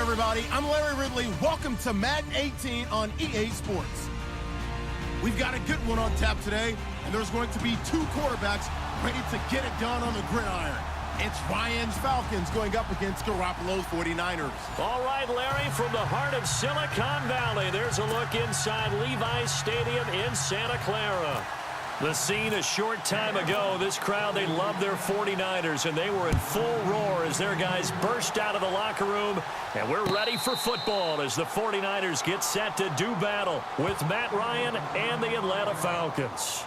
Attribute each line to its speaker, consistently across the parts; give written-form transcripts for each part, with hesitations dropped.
Speaker 1: everybody? I'm Larry Ridley. Welcome to Madden 18 on EA Sports. We've got a good one on tap today, and there's going to be two quarterbacks ready to get it done on the gridiron. It's Ryan's Falcons going up against Garoppolo's 49ers.
Speaker 2: All right, Larry, from the heart of Silicon Valley, there's a look inside Levi's Stadium in Santa Clara. The scene a short time ago, this crowd, they loved their 49ers, and they were in full roar as their guys burst out of the locker room. And we're ready for football as the 49ers get set to do battle with Matt Ryan and the Atlanta Falcons.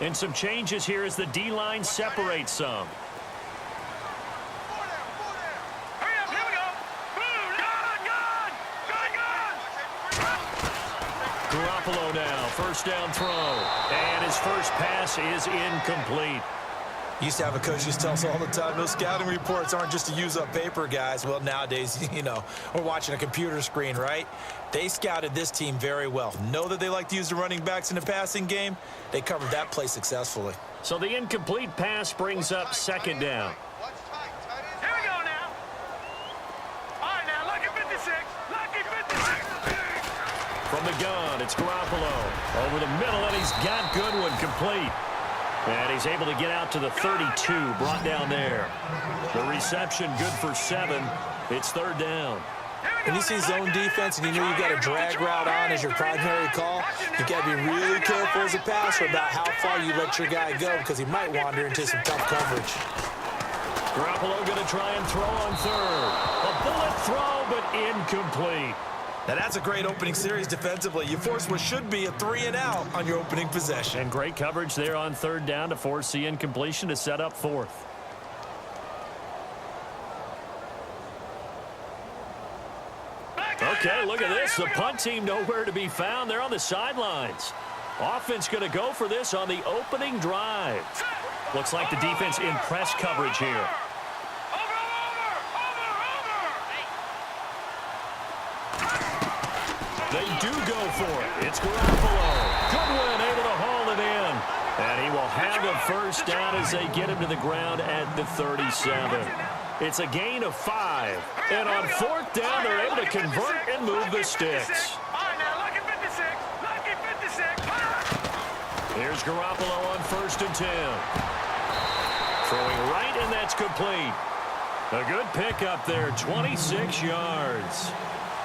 Speaker 2: And some changes here as the D-line separates some. Garoppolo now, first down throw, and his first pass is incomplete.
Speaker 3: Used to have a coach used to tell us all the time, those scouting reports aren't just to use up paper, guys. Well, nowadays, you know, we're watching a computer screen, right? They scouted this team very well. Know that they like to use the running backs in the passing game. They covered that play successfully.
Speaker 2: So the incomplete pass brings up second down.
Speaker 4: Here we go now. All right, now, lucky 56. Lucky 56.
Speaker 2: From the gun, it's Garoppolo. Over the middle, and he's got Goodwin complete. And he's able to get out to the 32, brought down there. The reception good for 7. It's third down.
Speaker 3: When you see zone defense and you know you've got a drag route on as your primary call, you've got to be really careful as a passer about how far you let your guy go because he might wander into some tough coverage.
Speaker 2: Garoppolo going to try and throw on third. A bullet throw, but incomplete.
Speaker 3: Now, that's a great opening series defensively. You force what should be a 3-and-out on your opening possession.
Speaker 2: And great coverage there on third down to force the incompletion to set up fourth. Okay, look at this. The punt team nowhere to be found. They're on the sidelines. Offense going to go for this on the opening drive. Looks like the defense in press coverage here. They do go for it. It's Garoppolo. Goodwin able to haul it in. And he will have a first down as they get him to the ground at the 37. It's a gain of 5. And on fourth down, they're able to convert and move the sticks. Here's Garoppolo on first and 10. Throwing right, and that's complete. A good pickup there, 26 yards.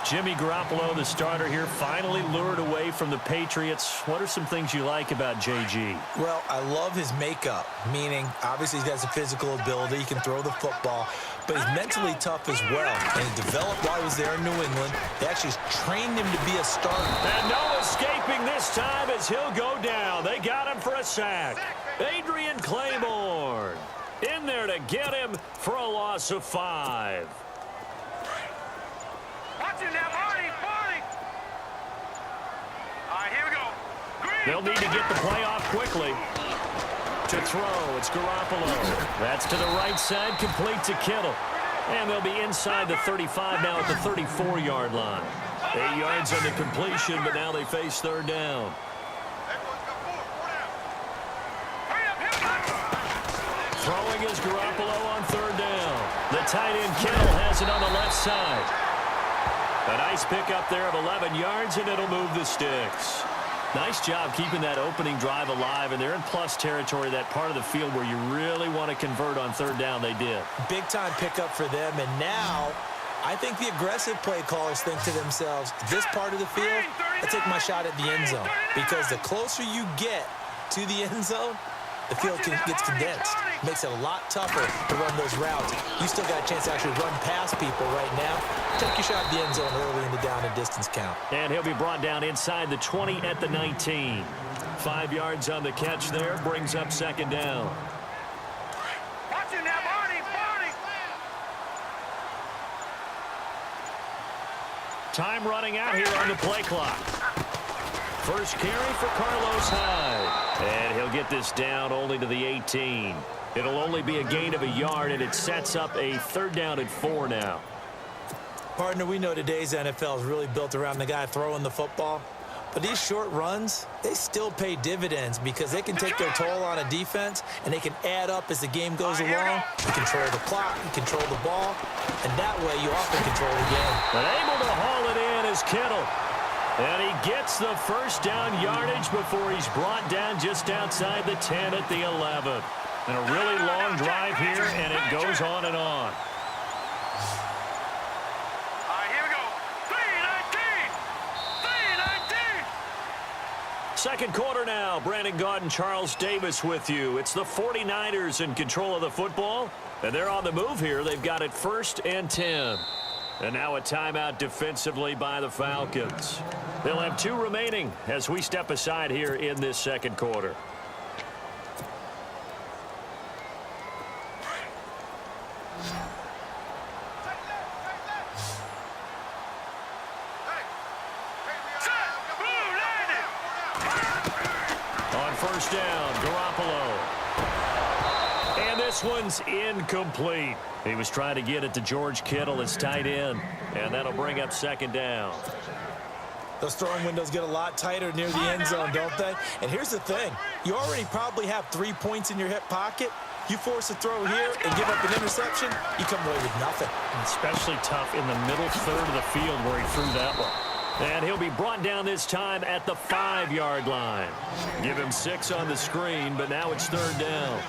Speaker 2: Jimmy Garoppolo, the starter here, finally lured away from the Patriots. What are some things you like about JG?
Speaker 3: Well, I love his makeup, meaning obviously he's got some physical ability. He can throw the football, but he's mentally tough as well. And he developed while he was there in New England. They actually trained him to be a starter.
Speaker 2: And no escaping this time as he'll go down. They got him for a sack. Adrian Claiborne in there to get him for a loss of 5. They'll need to get the play off quickly. To throw, it's Garoppolo. That's to the right side, complete to Kittle. And they'll be inside the 35 now at the 34-yard line. 8 yards on the completion, but now they face third down. Throwing is Garoppolo on third down. The tight end Kittle has it on the left side. A nice pickup there of 11 yards, and it'll move the sticks. Nice job keeping that opening drive alive, and they're in plus territory, that part of the field where you really want to convert on third down. They did.
Speaker 3: Big-time pickup for them, and now I think the aggressive play callers think to themselves, this part of the field, I take my shot at the end zone, because the closer you get to the end zone, the field gets condensed. Makes it a lot tougher to run those routes. You still got a chance to actually run past people right now. Take your shot at the end zone early in the down and distance count.
Speaker 2: And he'll be brought down inside the 20 at the 19. 5 yards on the catch there, brings up second down.
Speaker 4: Watch it now, Barney.
Speaker 2: Time running out here on the play clock. First carry for Carlos Hyde. And he'll get this down only to the 18. It'll only be a gain of a yard, and it sets up a third down and 4 now.
Speaker 3: Partner, we know today's NFL is really built around the guy throwing the football. But these short runs, they still pay dividends because they can take their toll on a defense, and they can add up as the game goes along. You control the clock, you control the ball, and that way you often control the game.
Speaker 2: But able to haul it in is Kittle. And he gets the first down yardage before he's brought down just outside the 10 at the 11. And a really long drive here, and it goes on and on. Second quarter now. Brandon Gaudin and Charles Davis with you. It's the 49ers in control of the football, and they're on the move here. They've got it 1st and 10. And now a timeout defensively by the Falcons. They'll have 2 remaining as we step aside here in this second quarter. First down, Garoppolo. And this one's incomplete. He was trying to get it to George Kittle, his tight end, and that'll bring up 2nd down.
Speaker 3: Those throwing windows get a lot tighter near the end zone, don't they? And here's the thing. You already probably have 3 points in your hip pocket. You force a throw here and give up an interception, you come away with nothing.
Speaker 2: Especially tough in the middle third of the field where he threw that one. And he'll be brought down this time at the 5-yard line. Give him 6 on the screen, but now it's 3rd down.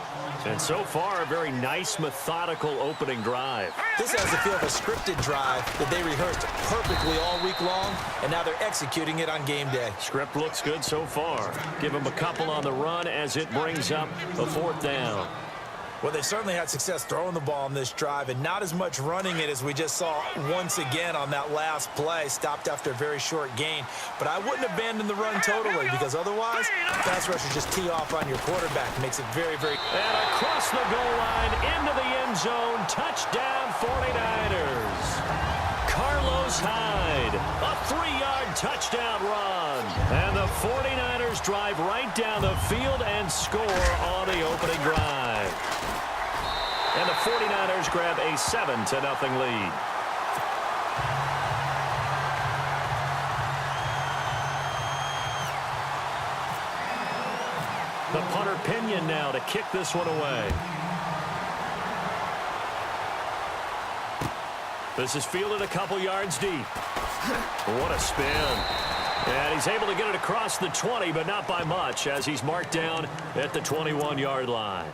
Speaker 2: And so far, a very nice, methodical opening drive.
Speaker 3: This has the feel of a scripted drive that they rehearsed perfectly all week long, and now they're executing it on game day.
Speaker 2: Script looks good so far. Give him a couple on the run as it brings up a 4th down.
Speaker 3: Well, they certainly had success throwing the ball on this drive, and not as much running it as we just saw once again on that last play. Stopped after a very short gain. But I wouldn't abandon the run totally, because otherwise, pass rushers just tee off on your quarterback. Makes it very, very...
Speaker 2: And across the goal line, into the end zone, touchdown 49ers. Carlos Hyde, a 3-yard touchdown run. And the 49ers drive right down the field and score on the opening drive. And the 49ers grab a 7-0 lead. The punter Pinion now to kick this one away. This is fielded a couple yards deep. What a spin. And he's able to get it across the 20, but not by much, as he's marked down at the 21-yard line.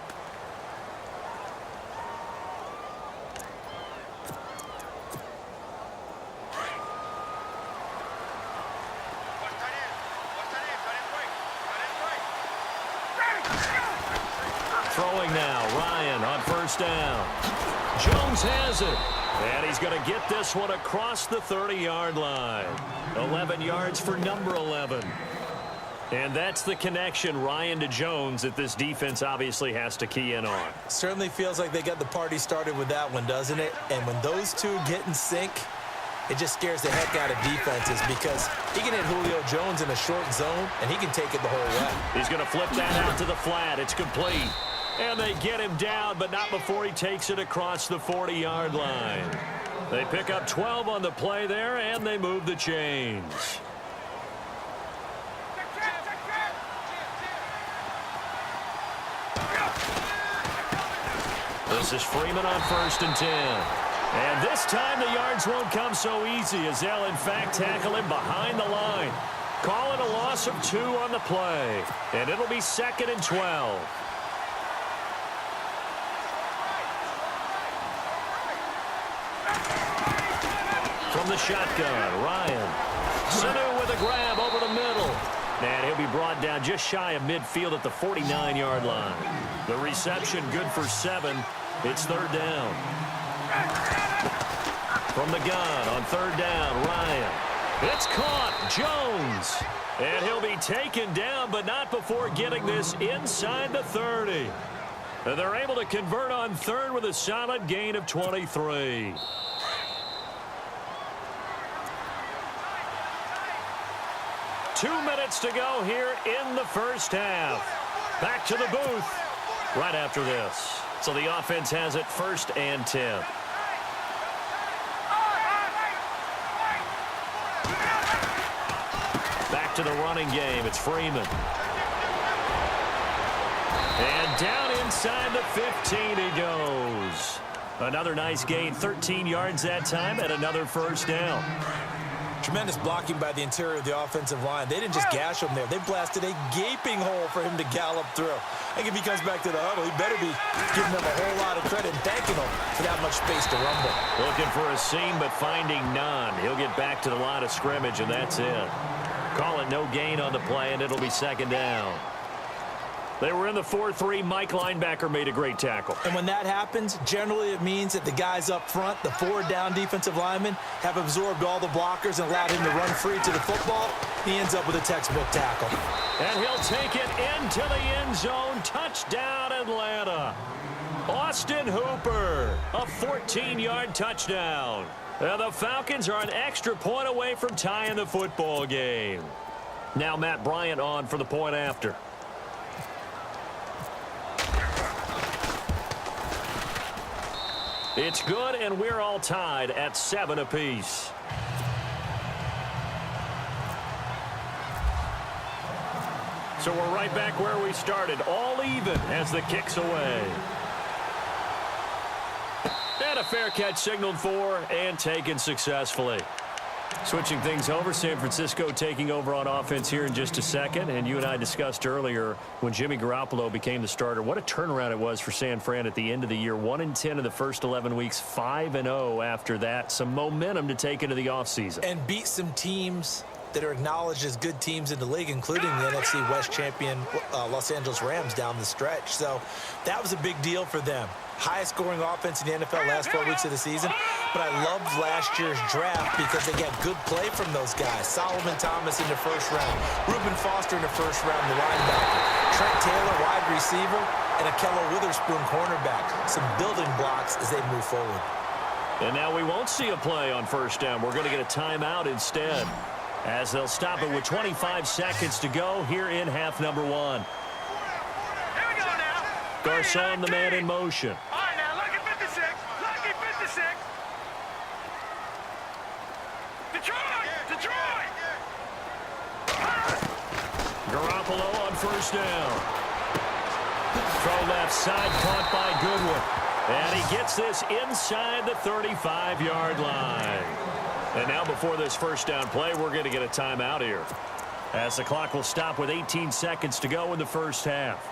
Speaker 2: Throwing now, Ryan on 1st down. Jones has it. And he's going to get this one across the 30-yard line. 11 yards for number 11. And that's the connection, Ryan to Jones, that this defense obviously has to key in on.
Speaker 3: Certainly feels like they got the party started with that one, doesn't it? And when those two get in sync, it just scares the heck out of defenses, because he can hit Julio Jones in a short zone, and he can take it the whole way.
Speaker 2: He's going to flip that out to the flat. It's complete. And they get him down, but not before he takes it across the 40-yard line. They pick up 12 on the play there, and they move the chains. This is Freeman on 1st and 10. And this time the yards won't come so easy, as they'll in fact tackle him behind the line. Call it a loss of 2 on the play. And it'll be 2nd and 12. From the shotgun, Ryan. Sanu with a grab over the middle. And he'll be brought down just shy of midfield at the 49-yard line. The reception good for 7. It's 3rd down. From the gun on 3rd down, Ryan. It's caught, Jones. And he'll be taken down, but not before getting this inside the 30. And they're able to convert on 3rd with a solid gain of 23. Two minutes to go here in the first half. Back to the booth right after this. So the offense has it 1st and 10. Back back to the running game. It's Freeman. And down inside the 15 he goes. Another nice gain, 13 yards that time, and another first down.
Speaker 3: Tremendous blocking by the interior of the offensive line. They didn't just gash him there. They blasted a gaping hole for him to gallop through. I think if he comes back to the huddle, he better be giving them a whole lot of credit and thanking them for that much space to rumble.
Speaker 2: Looking for a seam, but finding none. He'll get back to the line of scrimmage, and that's it. Call it no gain on the play, and it'll be second down. They were in the 4-3. Mike linebacker made a great tackle.
Speaker 3: And when that happens, generally it means that the guys up front, the forward down defensive linemen, have absorbed all the blockers and allowed him to run free to the football. He ends up with a textbook tackle.
Speaker 2: And he'll take it into the end zone. Touchdown, Atlanta. Austin Hooper, a 14-yard touchdown. And the Falcons are an extra point away from tying the football game. Now Matt Bryant on for the point after. It's good, and we're all tied at 7 apiece. So we're right back where we started, all even as the kick's away. And a fair catch signaled for and taken successfully. Switching things over, San Francisco taking over on offense here in just a second. And you and I discussed earlier when Jimmy Garoppolo became the starter, what a turnaround it was for San Fran at the end of the year. 1-10 in the first 11 weeks, 5-0 after that. Some momentum to take into the offseason.
Speaker 3: And beat some teams that are acknowledged as good teams in the league, including the NFC West champion Los Angeles Rams down the stretch. So that was a big deal for them. Highest scoring offense in the NFL last 4 weeks of the season. But I loved last year's draft because they got good play from those guys. Solomon Thomas in the first round. Reuben Foster in the first round, the linebacker. Trent Taylor, wide receiver. And Akello Witherspoon, cornerback. Some building blocks as they move forward.
Speaker 2: And now we won't see a play on first down. We're going to get a timeout instead, as they'll stop it with 25 seconds to go here in half number 1.
Speaker 4: Here we go now.
Speaker 2: Garcon, the man in motion.
Speaker 4: All right, now, lucky 56. Lucky 56. Detroit!
Speaker 2: Garoppolo on first down. Throw left side, caught by Goodwin. And he gets this inside the 35-yard line. And now before this first down play, we're going to get a timeout here, as the clock will stop with 18 seconds to go in the first half.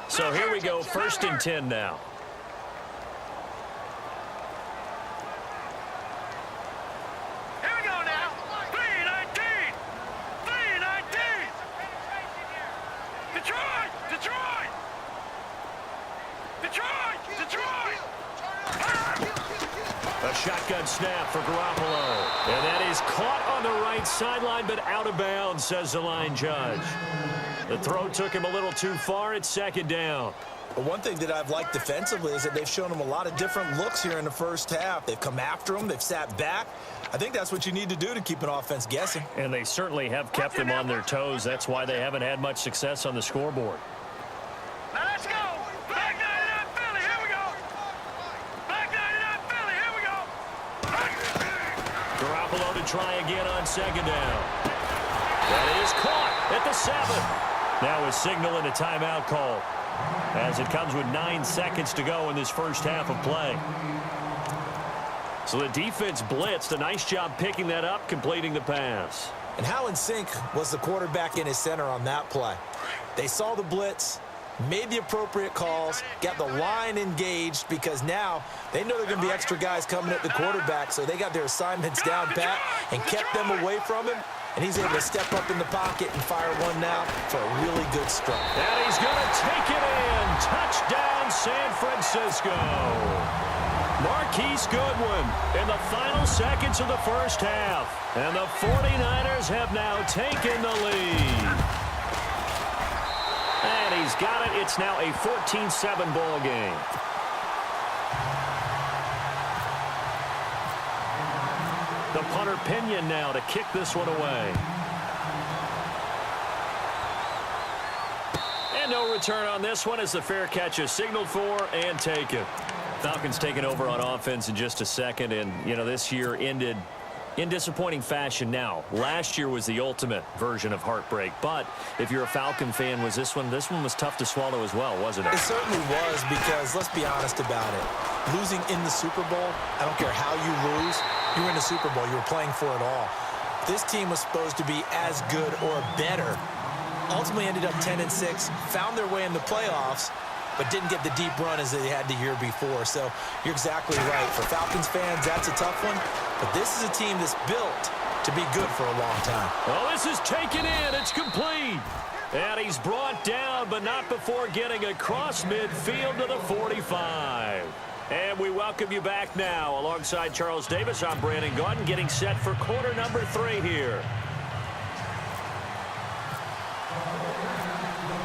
Speaker 2: So here we go, 1st and 10 now.
Speaker 4: Here we go now. 3-19. Detroit.
Speaker 2: A shotgun snap for Garoppolo. And that is caught on the right sideline, but out of bounds, says the line judge. The throw took him a little too far. It's second down.
Speaker 3: But one thing that I've liked defensively is that they've shown him a lot of different looks here in the first half. They've come after him. They've sat back. I think that's what you need to do to keep an offense guessing.
Speaker 2: And they certainly have kept them on their toes. That's why they haven't had much success on the scoreboard.
Speaker 4: Now let's go. Black 99 Philly. Here we go. Black 99 Philly. Here we go.
Speaker 2: Garoppolo to try again on second down. That is caught at the 7. Now a signal and a timeout call, as it comes with 9 seconds to go in this first half of play. So the defense blitzed. A nice job picking that up, completing the pass.
Speaker 3: And how in sync was the quarterback in his center on that play? They saw the blitz, made the appropriate calls, got the line engaged, because now they know there are going to be extra guys coming at the quarterback, so they got their assignments down pat and kept them away from him. And he's able to step up in the pocket and fire one now for a really good strike.
Speaker 2: And he's going to take it in. Touchdown, San Francisco. Marquise Goodwin in the final seconds of the first half. And the 49ers have now taken the lead. And he's got it. It's now a 14-7 ball game. The punter Pinion now to kick this one away. And no return on this one as the fair catch is signaled for and taken. Falcons taking over on offense in just a second, and, you know, this year ended in disappointing fashion now. Last year was the ultimate version of heartbreak, but if you're a Falcon fan, was this one was tough to swallow as well, wasn't it?
Speaker 3: It certainly was, because let's be honest about it. Losing in the Super Bowl, I don't care how you lose, you were in the Super Bowl, you were playing for it all. This team was supposed to be as good or better. Ultimately ended up 10-6, found their way in the playoffs, but didn't get the deep run as they had the year before. So you're exactly right. For Falcons fans, that's a tough one. But this is a team that's built to be good for a long time.
Speaker 2: Well, this is taken in. It's complete. And he's brought down, but not before getting across midfield to the 45. And we welcome you back now. Alongside Charles Davis, I'm Brandon Gaudin, getting set for quarter number 3 here.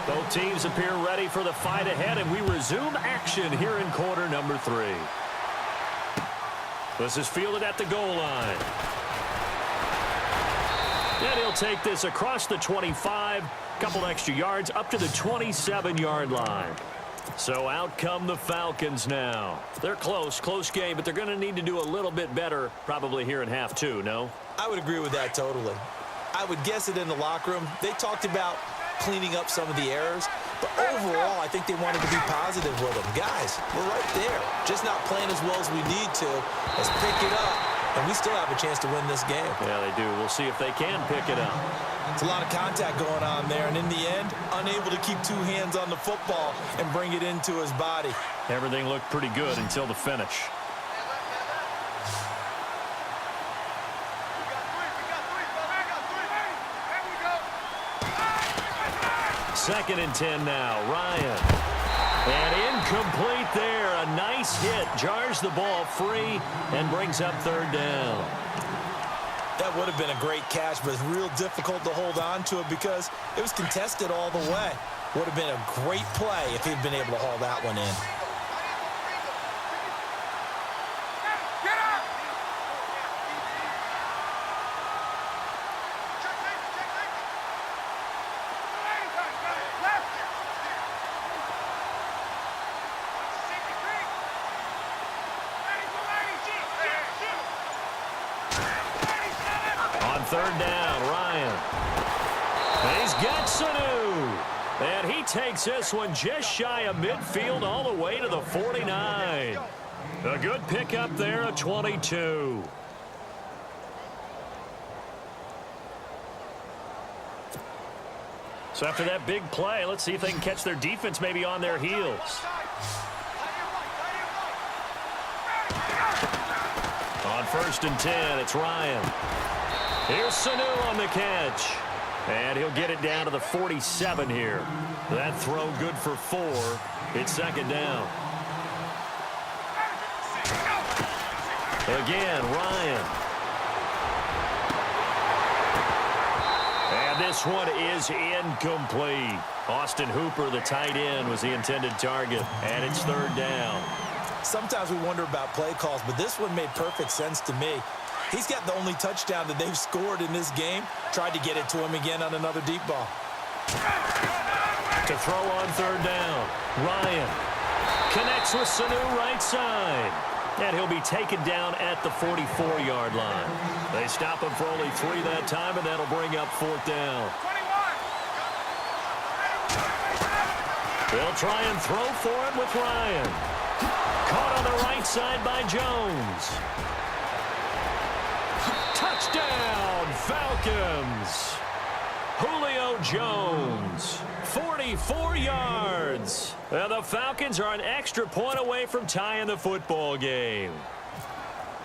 Speaker 2: Both teams appear ready for the fight ahead, and we resume action here in quarter number 3. This is fielded at the goal line. And he'll take this across the 25, couple extra yards, up to the 27-yard line. So out come the Falcons now. They're close game, but they're going to need to do a little bit better probably here in half 2, no?
Speaker 3: I would agree with that totally. I would guess it in the locker room. They talked about cleaning up some of the errors, but overall I think they wanted to be positive with them. Guys, we're right there, just not playing as well as we need to. Let's pick it up, and we still have a chance to win this game.
Speaker 2: Yeah, they do. We'll see if they can pick it up.
Speaker 3: It's a lot of contact going on there, and in the end, unable to keep 2 hands on the football and bring it into his body.
Speaker 2: Everything looked pretty good until the finish. Second and 10 now. Ryan. And incomplete there. A nice hit. Jars the ball free and brings up 3rd down.
Speaker 3: That would have been a great catch, but it's real difficult to hold on to it because it was contested all the way. Would have been a great play if he'd been able to haul that one in.
Speaker 2: On 3rd down, Ryan. And he's got Sanu. And he takes this one just shy of midfield all the way to the 49. A good pickup there, a 22. So after that big play, let's see if they can catch their defense maybe on their heels. On 1st and 10, it's Ryan. Here's Sanu on the catch. And he'll get it down to the 47 here. That throw good for 4. It's 2nd down. Again, Ryan. And this one is incomplete. Austin Hooper, the tight end, was the intended target. And it's 3rd down.
Speaker 3: Sometimes we wonder about play calls, but this one made perfect sense to me. He's got the only touchdown that they've scored in this game. Tried to get it to him again on another deep ball.
Speaker 2: To throw on 3rd down. Ryan connects with Sanu right side. And he'll be taken down at the 44-yard line. They stop him for only 3 that time, and that'll bring up 4th down. They'll try and throw for it with Ryan. Caught on the right side by Jones. Touchdown, Falcons. Julio Jones, 44 yards. And the Falcons are an extra point away from tying the football game.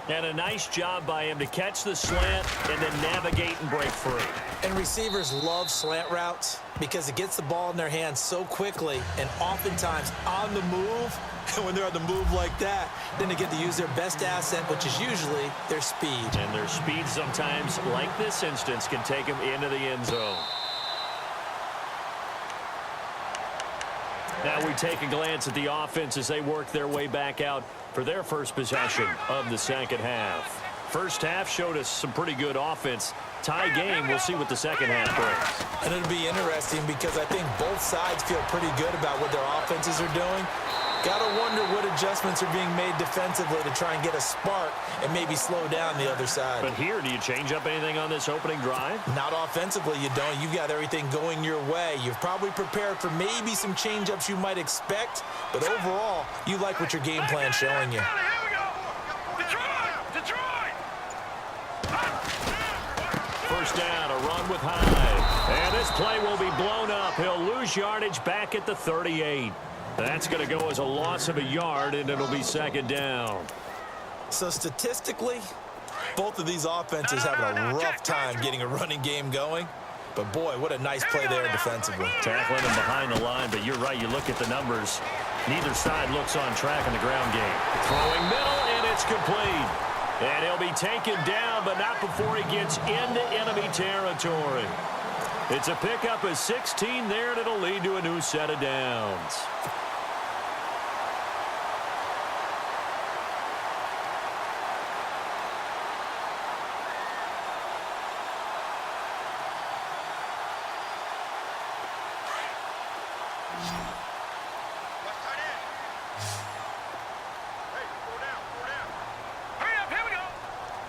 Speaker 2: And a nice job by him to catch the slant and then navigate and break free.
Speaker 3: And receivers love slant routes because it gets the ball in their hands so quickly and oftentimes on the move. And when they're on the move like that, then they get to use their best asset, which is usually their speed.
Speaker 2: And their speed sometimes, like this instance, can take them into the end zone. Now we take a glance at the offense as they work their way back out for their first possession of the second half. First half showed us some pretty good offense. Tie game, we'll see what the second half brings.
Speaker 3: And it'll be interesting because I think both sides feel pretty good about what their offenses are doing. Got to wonder what adjustments are being made defensively to try and get a spark and maybe slow down the other side.
Speaker 2: But here, do you change up anything on this opening drive?
Speaker 3: Not offensively, you don't. You've got everything going your way. You've probably prepared for maybe some change-ups you might expect, but overall, you like what your game plan's showing you.
Speaker 4: Here we go. Detroit!
Speaker 2: First down, a run with Hyde. And this play will be blown up. He'll lose yardage back at the 38. That's going to go as a loss of a yard, and it'll be second down.
Speaker 3: So statistically, both of these offenses having a rough time getting a running game going. But, boy, what a nice play there defensively.
Speaker 2: Tackling him behind the line, but you're right. You look at the numbers. Neither side looks on track in the ground game. Throwing middle, and it's complete. And he'll be taken down, but not before he gets into enemy territory. It's a pickup of 16 there, and it'll lead to a new set of downs.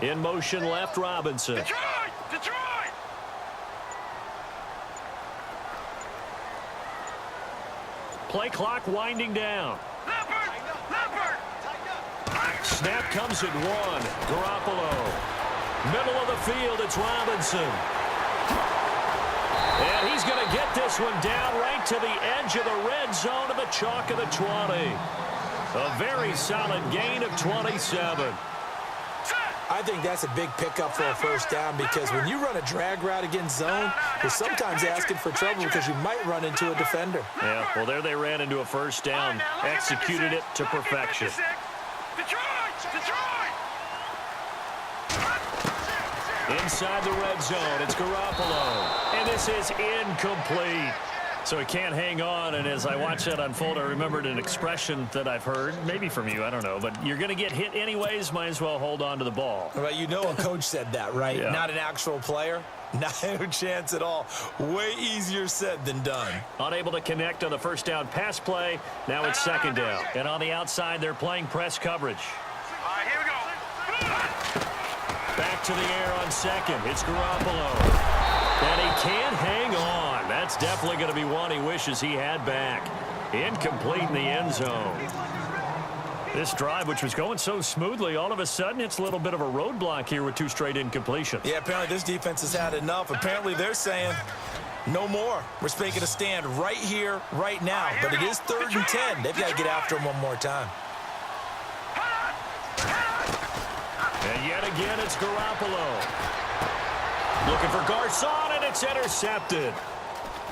Speaker 2: In motion left, Robinson.
Speaker 4: Detroit!
Speaker 2: Play clock winding down.
Speaker 4: Leopard!
Speaker 2: Snap comes at one. Garoppolo. Middle of the field, it's Robinson. And he's going to get this one down right to the edge of the red zone to the chalk of the 20. A very solid gain of 27.
Speaker 3: I think that's a big pickup for a first down because when you run a drag route against zone, you're sometimes asking for trouble because you might run into a defender.
Speaker 2: Yeah, well, there they ran into a first down, executed it to perfection.
Speaker 4: Detroit!
Speaker 2: Inside the red zone, it's Garoppolo. And this is incomplete. So he can't hang on, and as I watch that unfold, I remembered an expression that I've heard, maybe from you, I don't know, but you're going to get hit anyways, might as well hold on to the ball.
Speaker 3: Well, you know a coach said that, right?
Speaker 2: Yeah.
Speaker 3: Not an actual player. No chance at all. Way easier said than done.
Speaker 2: Unable to connect on the first down pass play. Now it's second down. And on the outside, they're playing press coverage.
Speaker 4: All right, here we go.
Speaker 2: Back to the air on second. It's Garoppolo. And he can't hang on. That's definitely going to be one he wishes he had back. Incomplete in the end zone. This drive, which was going so smoothly, all of a sudden it's a little bit of a roadblock here with two straight incompletions.
Speaker 3: Yeah, apparently this defense has had enough. Apparently they're saying no more. We're making a stand right here, right now. But it is 3rd and 10. They've got to get after him one more time.
Speaker 2: And yet again, it's Garoppolo. Looking for Garcon, and it's intercepted.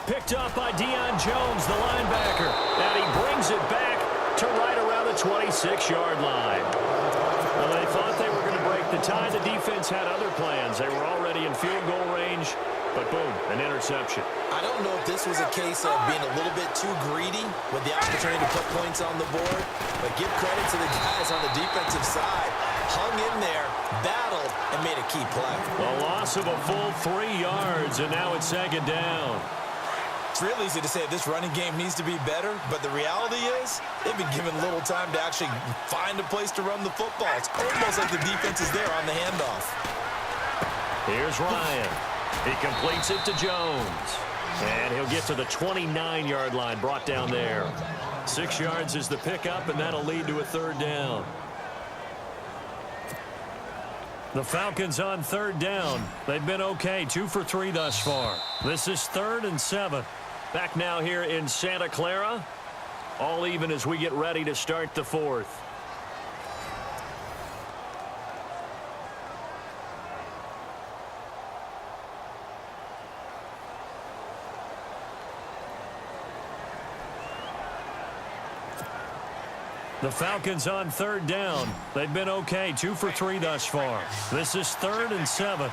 Speaker 2: Picked up by Deion Jones, the linebacker. And he brings it back to right around the 26-yard line. Well, they thought they were going to break the tie. The defense had other plans. They were already in field goal range, but boom, an interception.
Speaker 3: I don't know if this was a case of being a little bit too greedy with the opportunity to put points on the board, but give credit to the guys on the defensive side. Hung in there, battled, and made a key play.
Speaker 2: A loss of a full 3 yards, and now it's second down.
Speaker 3: It's real easy to say this running game needs to be better, but the reality is they've been given little time to actually find a place to run the football. It's almost like the defense is there on the handoff.
Speaker 2: Here's Ryan. He completes it to Jones. And he'll get to the 29-yard line, brought down there. 6 yards is the pickup, and that'll lead to a third down. The Falcons on third down. They've been okay, 2 for 3 thus far. This is 3rd and 7. Back now here in Santa Clara. All even as we get ready to start the 4th. The Falcons on third down. They've been okay, 2 for 3 thus far. This is 3rd and 7.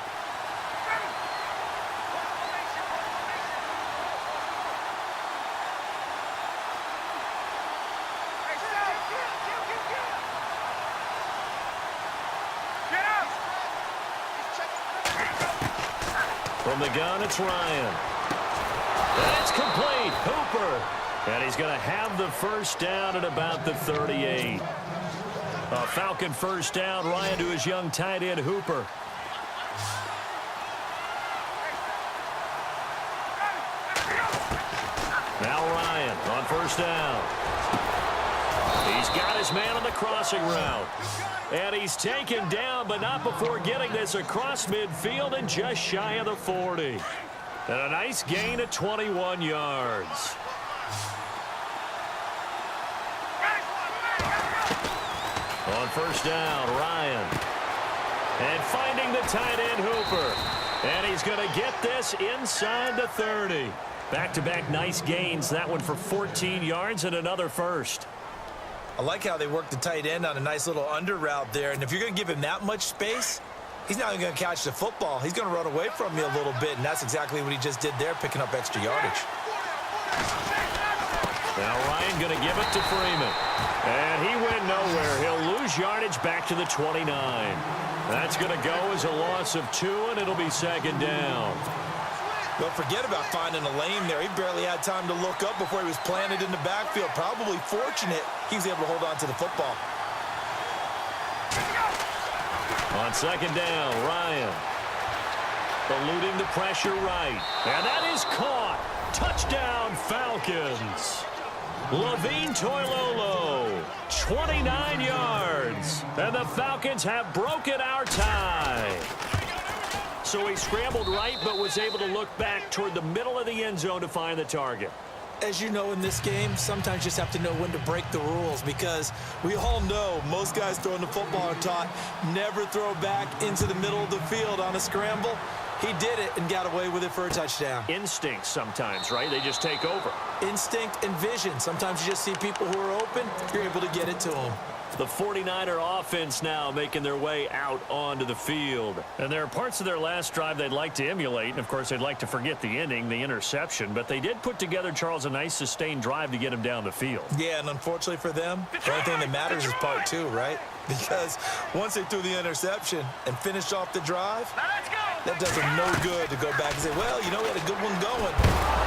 Speaker 2: From the gun, it's Ryan. And it's complete. Hooper. And he's going to have the first down at about the 38. A Falcon first down. Ryan to his young tight end, Hooper. Now Ryan on first down. He's got his man on the crossing route. And he's taken down, but not before getting this across midfield and just shy of the 40. And a nice gain of 21 yards. On first down, Ryan. And finding the tight end, Hooper. And he's going to get this inside the 30. Back-to-back nice gains. That one for 14 yards and another first.
Speaker 3: I like how they work the tight end on a nice little under route there. And if you're going to give him that much space, he's not even going to catch the football. He's going to run away from you a little bit, and that's exactly what he just did there, picking up extra yardage.
Speaker 2: Now Ryan going to give it to Freeman. And he went nowhere. He'll lose yardage back to the 29. That's going to go as a loss of 2, and it'll be second down.
Speaker 3: Don't forget about finding a lane there. He barely had time to look up before he was planted in the backfield. Probably fortunate he was able to hold on to the football.
Speaker 2: On second down, Ryan. Eluding the pressure right. And that is caught. Touchdown, Falcons. Levine Toilolo, 29 yards. And the Falcons have broken our tie. So he scrambled right, but was able to look back toward the middle of the end zone to find the target.
Speaker 3: As you know, in this game, sometimes you just have to know when to break the rules, because we all know most guys throwing the football are taught never throw back into the middle of the field on a scramble. He did it and got away with it for a touchdown.
Speaker 2: Instinct sometimes, right? They just take over.
Speaker 3: Instinct and vision. Sometimes you just see people who are open, you're able to get it to them.
Speaker 2: The 49er offense now making their way out onto the field. And there are parts of their last drive they'd like to emulate. And, of course, they'd like to forget the ending, the interception. But they did put together, Charles, a nice sustained drive to get him down the field.
Speaker 3: Yeah, and unfortunately for them, the only thing that matters is part 2, right? Because once they threw the interception and finished off the drive, that does them no good to go back and say, well, you know, we had a good one going.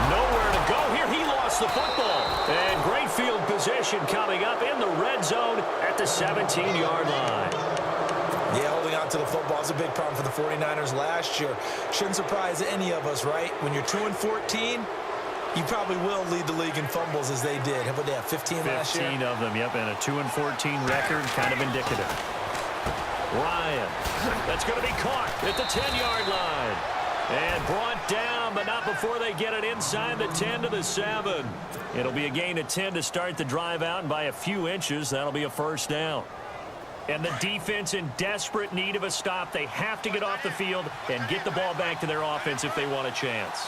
Speaker 2: Nowhere to go here. He lost the football. And great field position coming up in the red zone at the 17-yard line.
Speaker 3: Yeah, holding on to the football is a big problem for the 49ers last year. Shouldn't surprise any of us, right? When you're 2-14, you probably will lead the league in fumbles as they did. How about that, 15 last year?
Speaker 2: 15 of them, yep, and a 2-14 record, kind of indicative. Ryan, that's going to be caught at the 10-yard line. And brought down, but not before they get it inside the 10 to the 7. It'll be a gain of 10 to start the drive out, and by a few inches, that'll be a first down. And the defense in desperate need of a stop. They have to get off the field and get the ball back to their offense if they want a chance.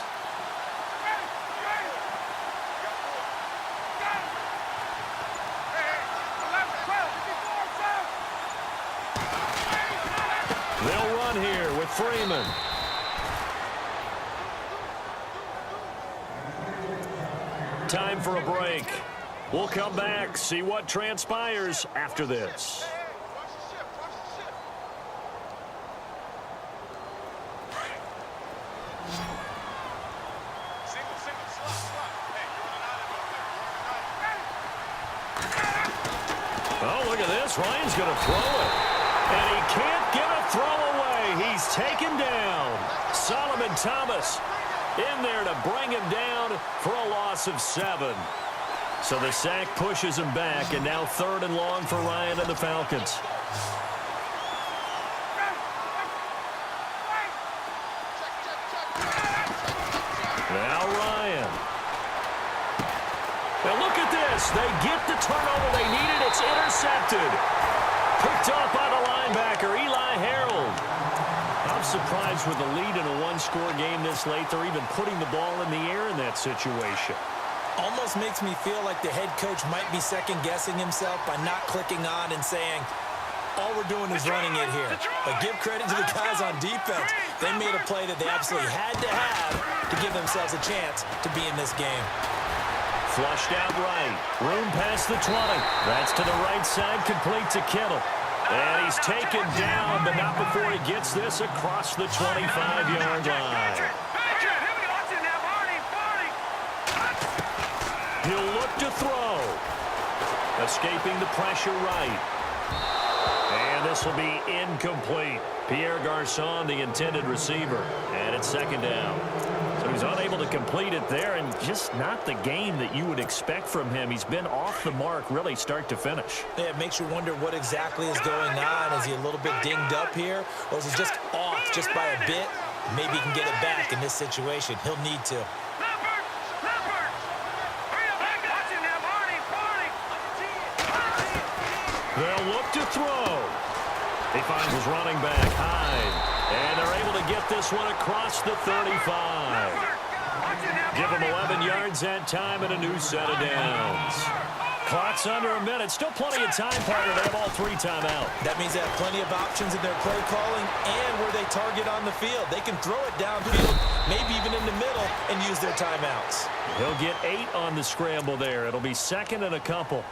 Speaker 2: They'll run here with Freeman. Time for a break. We'll come back, see what transpires after this. Oh, look at this. Ryan's going to throw it. And he can't get a throw away. He's taken down. Solomon Thomas in there to bring him down for a loss of 7. So the sack pushes him back, and now 3rd and long for Ryan and the Falcons. Now Ryan. Now look at this. They get the turnover they needed. It's intercepted. Picked off by the linebacker, Eli Harold. I'm surprised with the lead in a one-score game this late. They're even putting the ball in the air in that situation.
Speaker 3: Almost makes me feel like the head coach might be second-guessing himself by not clicking on and saying, all we're doing is running it here. But give credit to the guys on defense. They made a play that they absolutely had to have to give themselves a chance to be in this game.
Speaker 2: Flushed out right. Room past the 20. That's to the right side, complete to Kittle. And he's taken down, but not before he gets this across the 25-yard line. He'll look Escaping the pressure right. And this will be incomplete. Pierre Garçon, the intended receiver. And it's second down. So he's unable to complete it there, and just not the game that you would expect from him. He's been off the mark really start to finish.
Speaker 3: Yeah, it makes you wonder what exactly is going on. Is he a little bit dinged up here, or is he just off just by a bit? Maybe he can get it back in this situation. He'll need to.
Speaker 2: They'll look to throw. He finds his running back, Hyde. And they're able to get this one across the 35. Give him 11 yards that time and a new set of downs. Clock's under a minute. Still plenty of time, partner. They have all three timeout.
Speaker 3: That means they have plenty of options in their play calling and where they target on the field. They can throw it downfield, maybe even in the middle, and use their timeouts.
Speaker 2: He'll get 8 on the scramble there. It'll be second and a couple.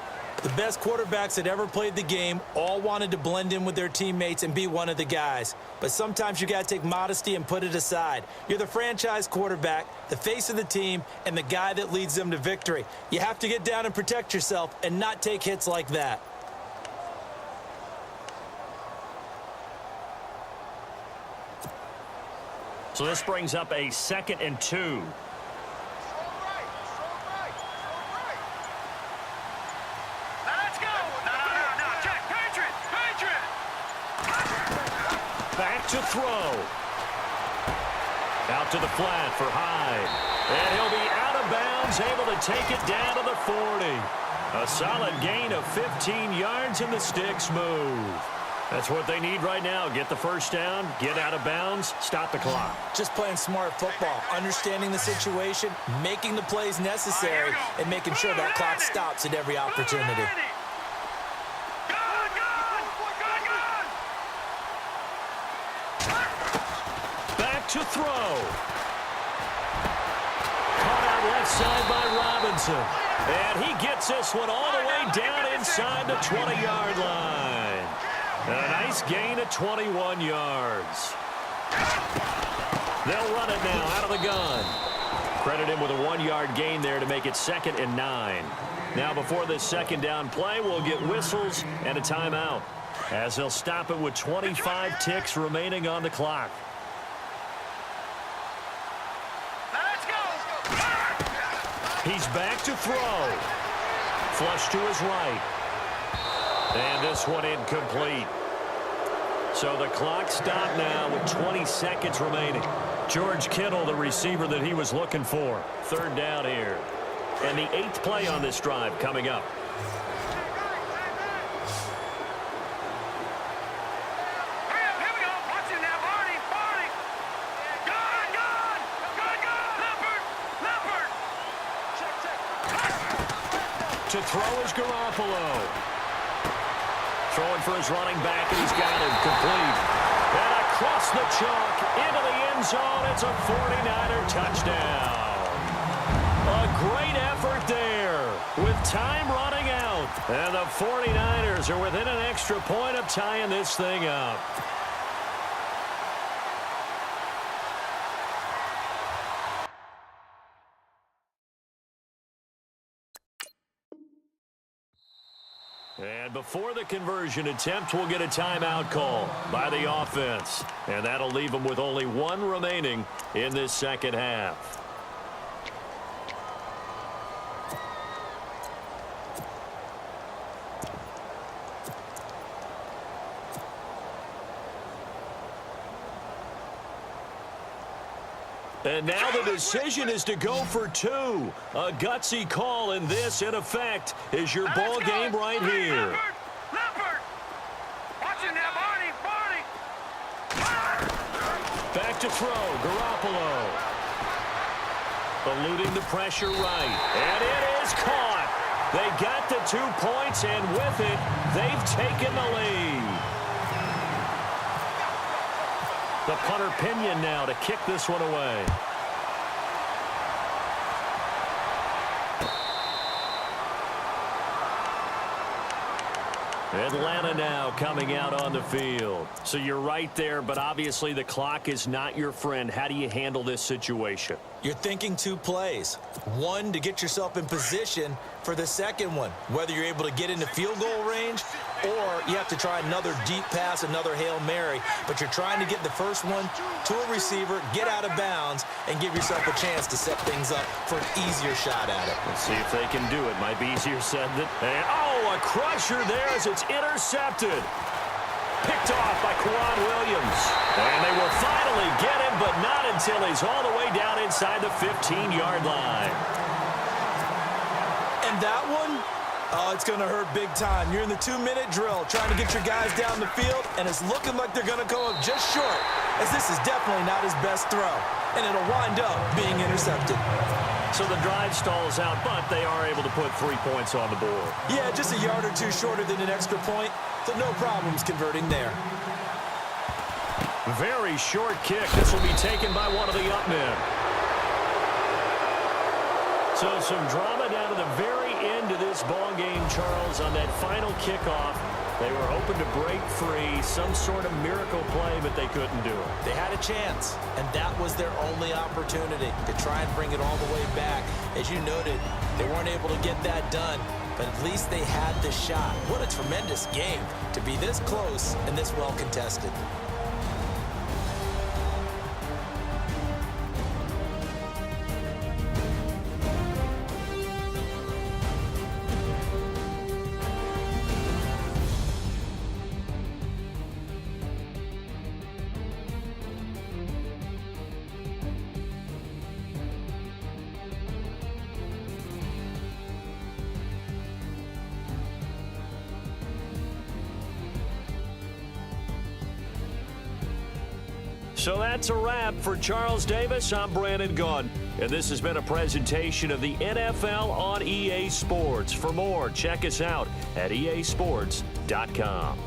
Speaker 3: The best quarterbacks that ever played the game all wanted to blend in with their teammates and be one of the guys. But sometimes you got to take modesty and put it aside. You're the franchise quarterback, the face of the team, and the guy that leads them to victory. You have to get down and protect yourself and not take hits like that.
Speaker 2: So this brings up a 2nd and 2. Back to throw. Out to the flat for Hyde. And he'll be out of bounds, able to take it down to the 40. A solid gain of 15 yards, and the sticks move. That's what they need right now. Get the first down, get out of bounds, stop the clock.
Speaker 3: Just playing smart football, understanding the situation, making the plays necessary, and making sure that clock stops at every opportunity.
Speaker 2: To throw. Caught out left side by Robinson. And he gets this one all the way down inside the 20-yard line. A nice gain of 21 yards. They'll run it now out of the gun. Credit him with a 1-yard gain there to make it 2nd and 9. Now before this second down play, we'll get whistles and a timeout, as they'll stop it with 25 ticks remaining on the clock. He's back to throw. Flush to his right. And this one incomplete. So the clock stopped now with 20 seconds remaining. George Kittle, the receiver that he was looking for. 3rd down here. And the 8th play on this drive coming up. To throw is Garoppolo. Throwing for his running back, and he's got him complete. And across the chalk, into the end zone, it's a 49er touchdown. A great effort there with time running out. And the 49ers are within an extra point of tying this thing up. And before the conversion attempt, we'll get a timeout call by the offense. And that'll leave them with only 1 remaining in this second half. And now the decision is to go for 2. A gutsy call, and this, in effect, is your ball game right here. Back to throw, Garoppolo. Eluding the pressure right. And it is caught. They got the 2 points, and with it, they've taken the lead. The punter Pinion now to kick this one away. Atlanta now coming out on the field. So you're right there, but obviously the clock is not your friend. How do you handle this situation?
Speaker 3: You're thinking 2 plays. One, to get yourself in position for the second one, whether you're able to get into field goal range or you have to try another deep pass, another Hail Mary, but you're trying to get the first one to a receiver, get out of bounds, and give yourself a chance to set things up for an easier shot at it.
Speaker 2: Let's see if they can do it. Might be easier said than... And, oh, a crusher there as it's intercepted. Picked off by Quan Williams. And they will finally get him, but not until he's all the way down inside the 15-yard line.
Speaker 3: And that one, oh, it's going to hurt big time. You're in the 2-minute drill trying to get your guys down the field, and it's looking like they're going to come up just short, as this is definitely not his best throw, and it'll wind up being intercepted.
Speaker 2: So the drive stalls out, but they are able to put 3 points on the board.
Speaker 3: Yeah, just a yard or two shorter than an extra point, so no problems converting there.
Speaker 2: Very short kick. This will be taken by one of the up men. So some drama down to the very end of this ball game, Charles, on that final kickoff. They were hoping to break free, some sort of miracle play, but they couldn't do it.
Speaker 3: They had a chance, and that was their only opportunity to try and bring it all the way back. As you noted, they weren't able to get that done, but at least they had the shot. What a tremendous game to be this close and this well contested.
Speaker 2: So that's a wrap for Charles Davis. I'm Brandon Gunn, and this has been a presentation of the NFL on EA Sports. For more, check us out at easports.com.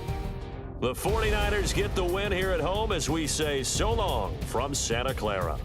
Speaker 2: The 49ers get the win here at home as we say so long from Santa Clara.